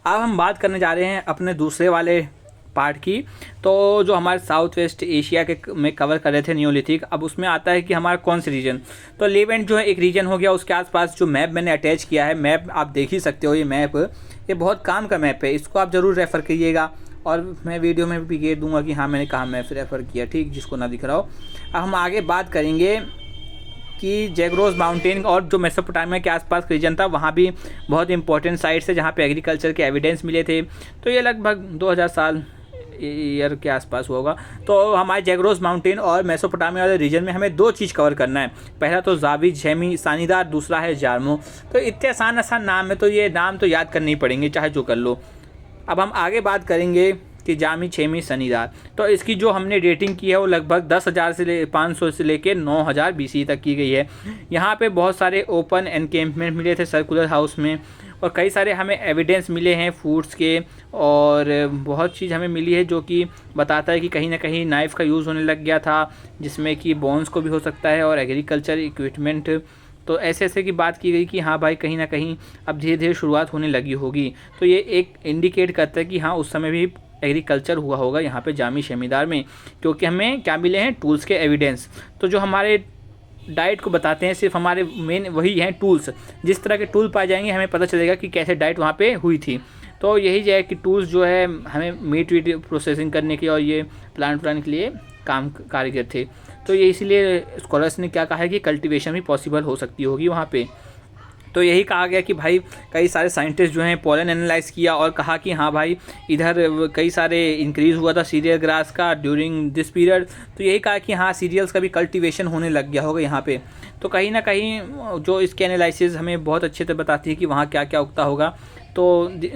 अब हम बात करने जा रहे हैं अपने दूसरे वाले पार्ट की। तो जो हमारे साउथ वेस्ट एशिया के में कवर कर रहे थे नियोलिथिक, अब उसमें आता है कि हमारा कौन सा रीजन। तो लेवेंट जो है एक रीजन हो गया, उसके आसपास जो मैप मैंने अटैच किया है, मैप आप देख ही सकते हो। ये मैप ये बहुत काम का मैप है, इसको आप ज़रूर रेफ़र करिएगा और मैं वीडियो में भी कह दूंगा कि हाँ मैंने कहाँ मैप रेफ़र किया, ठीक, जिसको ना दिख रहा हो। अब हम आगे बात करेंगे कि जैग्रोस माउंटेन और जो मेसोपोटामिया के आसपास रीजन था, वहाँ भी बहुत इंपॉर्टेंट साइट्स है जहाँ पे एग्रीकल्चर के एविडेंस मिले थे। तो ये लगभग 2000 साल ईयर के आसपास होगा। तो हमारे जैग्रोस माउंटेन और मेसोपोटामिया वाले रीजन में हमें 2 चीज़ कवर करना है। पहला तो जावी छेमी सानीदार, दूसरा है जारमो। तो इतने आसान नाम है, तो ये नाम तो याद करने ही पड़ेंगे चाहे जो कर लो। अब हम आगे बात करेंगे कि जामी छेमी सनीदार। तो इसकी जो हमने रेटिंग की है वो लगभग 10,000 से 500 से लेके 9,000 BC तक की गई है। यहाँ पे बहुत सारे ओपन एनकेम्पमेंट मिले थे सर्कुलर हाउस में, और कई सारे हमें एविडेंस मिले हैं फूड्स के, और बहुत चीज़ हमें मिली है जो कि बताता है कि कहीं ना कहीं नाइफ़ का यूज़ होने लग गया था, जिसमें कि बोन्स को भी हो सकता है, और एग्रीकल्चर इक्विपमेंट। तो ऐसे ऐसे की बात की गई कि हाँ भाई कहीं ना कहीं अब धीरे धीरे शुरुआत होने लगी होगी। तो ये एक इंडिकेट करता है कि हाँ उस समय भी एग्रीकल्चर हुआ होगा यहाँ पे जामी शमीदार में, क्योंकि हमें क्या मिले हैं, टूल्स के एविडेंस। तो जो हमारे डाइट को बताते हैं सिर्फ हमारे मेन वही हैं टूल्स। जिस तरह के टूल पाए जाएंगे हमें पता चलेगा कि कैसे डाइट वहाँ पे हुई थी। तो यही जो है कि टूल्स जो है हमें मीट वीट प्रोसेसिंग करने के और ये प्लांट के लिए काम कारीगर थे। तो ये इसीलिए स्कॉलर्स ने क्या कहा है कि कल्टीवेशन भी पॉसिबल हो सकती होगी वहाँ पे। तो यही कहा गया कि भाई कई सारे साइंटिस्ट जो हैं पोलन एनालाइज किया और कहा कि हाँ भाई इधर कई सारे इंक्रीज़ हुआ था सीरियल ग्रास का ड्यूरिंग दिस पीरियड। तो यही कहा कि हाँ सीरियल्स का भी कल्टीवेशन होने लग गया होगा यहाँ पे। तो कहीं ना कहीं जो इसके एनालिसिस हमें बहुत अच्छे से बताती है कि वहाँ क्या क्या उगता होगा। तो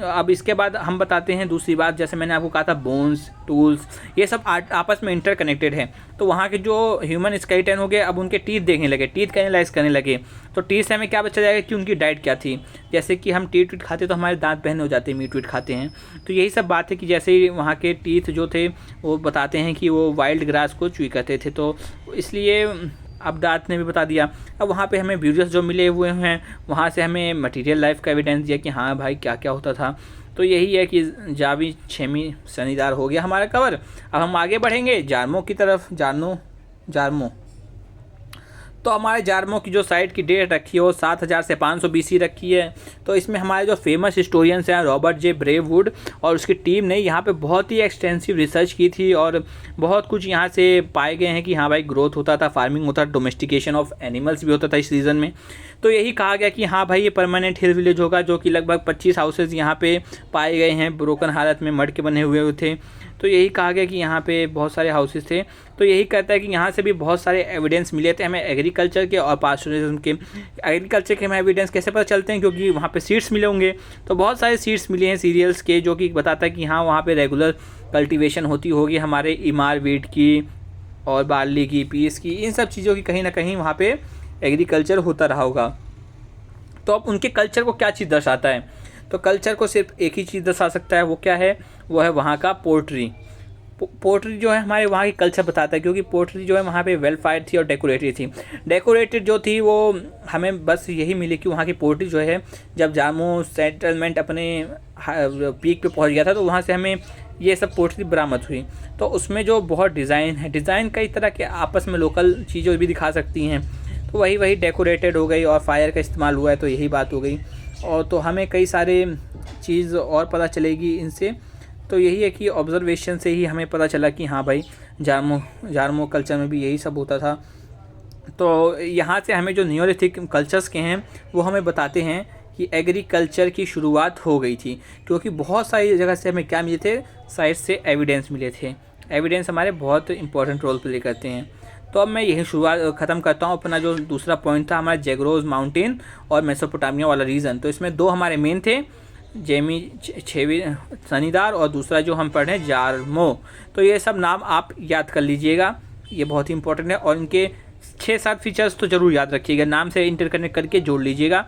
अब इसके बाद हम बताते हैं दूसरी बात, जैसे मैंने आपको कहा था बोन्स, टूल्स, ये सब आपस में इंटरकनेक्टेड है। तो वहाँ के जो ह्यूमन स्केलेटन हो गए, अब उनके टीथ देखने लगे, टीथ का एनालाइज करने लगे। तो टीथ से हमें क्या पता जाएगा कि उनकी डाइट क्या थी। जैसे कि हम टीथ वीट खाते तो हमारे दांत बहने हो जाते हैं, मीट वीट खाते हैं। तो यही सब बात है कि जैसे ही वहाँ के टीथ जो थे वो बताते हैं कि वो वाइल्ड ग्रास को च्यूई करते थे, तो इसलिए अब दांत ने भी बता दिया। अब वहाँ पे हमें ब्यूरियस जो मिले हुए हैं, वहाँ से हमें मटेरियल लाइफ का एविडेंस दिया कि हाँ भाई क्या क्या होता था। तो यही है कि जावी छेमी सनीदार हो गया हमारा कवर। अब हम आगे बढ़ेंगे जारमो की तरफ। जारमो तो हमारे जारमो की जो साइट की डेट रखी है वो 7000 से 500 BC रखी है। तो इसमें हमारे जो फेमस हिस्टोरियंस हैं रॉबर्ट जे ब्रेववुड और उसकी टीम ने यहाँ पे बहुत ही एक्सटेंसिव रिसर्च की थी, और बहुत कुछ यहाँ से पाए गए हैं कि हाँ भाई ग्रोथ होता था, फार्मिंग होता था, डोमेस्टिकेशन ऑफ एनिमल्स भी होता था इस रीजन में। तो यही कहा गया कि हाँ भाई ये परमानेंट हिल विलेज होगा, जो कि लगभग 25 हाउसेज यहाँ पे पाए गए हैं ब्रोकन हालत में, मड के बने हुए थे। तो यही कहा गया कि यहाँ पे बहुत सारे हाउसेस थे। तो यही कहता है कि यहाँ से भी बहुत सारे एविडेंस मिले थे हमें एग्रीकल्चर के और पास्चुरिज्म के। एग्रीकल्चर के हमें एविडेंस कैसे पता चलते हैं, क्योंकि वहाँ पे सीड्स मिले होंगे। तो बहुत सारे सीड्स मिले हैं सीरियल्स के, जो कि बताता है कि हाँ वहाँ पे रेगुलर कल्टीवेशन होती होगी हमारे इमार वीट की और बार्ली की, पीस की, इन सब चीज़ों की कहीं ना कहीं वहाँ पे एग्रीकल्चर होता रहा होगा। तो अब उनके कल्चर को क्या चीज़ दर्शाता है, तो कल्चर को सिर्फ एक ही चीज़ दर्शा सकता है, वो क्या है, वो है वहाँ का पोट्री। पोट्री जो है हमारे वहाँ की कल्चर बताता है, क्योंकि पोट्री जो है वहाँ पे वेल फाइड थी और डेकोरेटेड थी। डेकोरेटेड जो थी वो हमें बस यही मिली कि वहाँ की पोट्री जो है जब जामो सेटलमेंट अपने पीक पे पहुँच गया था, तो वहाँ से हमें ये सब पोट्री बरामद हुई। तो उसमें जो बहुत डिज़ाइन है, डिज़ाइन कई तरह के आपस में लोकल चीज़ें भी दिखा सकती हैं। तो वही डेकोरेटेड हो गई और फायर का इस्तेमाल हुआ है, तो यही बात हो गई। और तो हमें कई सारे चीज़ और पता चलेगी इनसे। तो यही है कि ऑब्जर्वेशन से ही हमें पता चला कि हाँ भाई जारमो कल्चर में भी यही सब होता था। तो यहाँ से हमें जो नियोलिथिक कल्चर्स के हैं वो हमें बताते हैं कि एग्रीकल्चर की शुरुआत हो गई थी, क्योंकि बहुत सारी जगह से हमें क्या मिले थे, साइट से एविडेंस मिले थे। एविडेंस हमारे बहुत इंपॉर्टेंट रोल प्ले करते हैं। तो अब मैं यही शुरुआत ख़त्म करता हूँ। अपना जो दूसरा पॉइंट था हमारा जैग्रोस माउंटेन और मेसोपोटामिया वाला रीजन, तो इसमें 2 हमारे मेन थे, जेमी छेवी सनीदार और दूसरा जो हम पढ़ रहे हैं जारमो। तो ये सब नाम आप याद कर लीजिएगा, ये बहुत ही इंपॉर्टेंट है। और इनके 6-7 फीचर्स तो ज़रूर याद रखिएगा, नाम से इंटरकनेक्ट करके जोड़ लीजिएगा।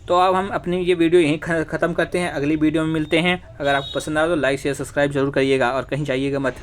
तो अब हम अपनी ये वीडियो यहीं ख़त्म करते हैं, अगली वीडियो में मिलते हैं। अगर आपको पसंद आए तो लाइक शेयर सब्सक्राइब जरूर करिएगा और कहीं जाइएगा मत।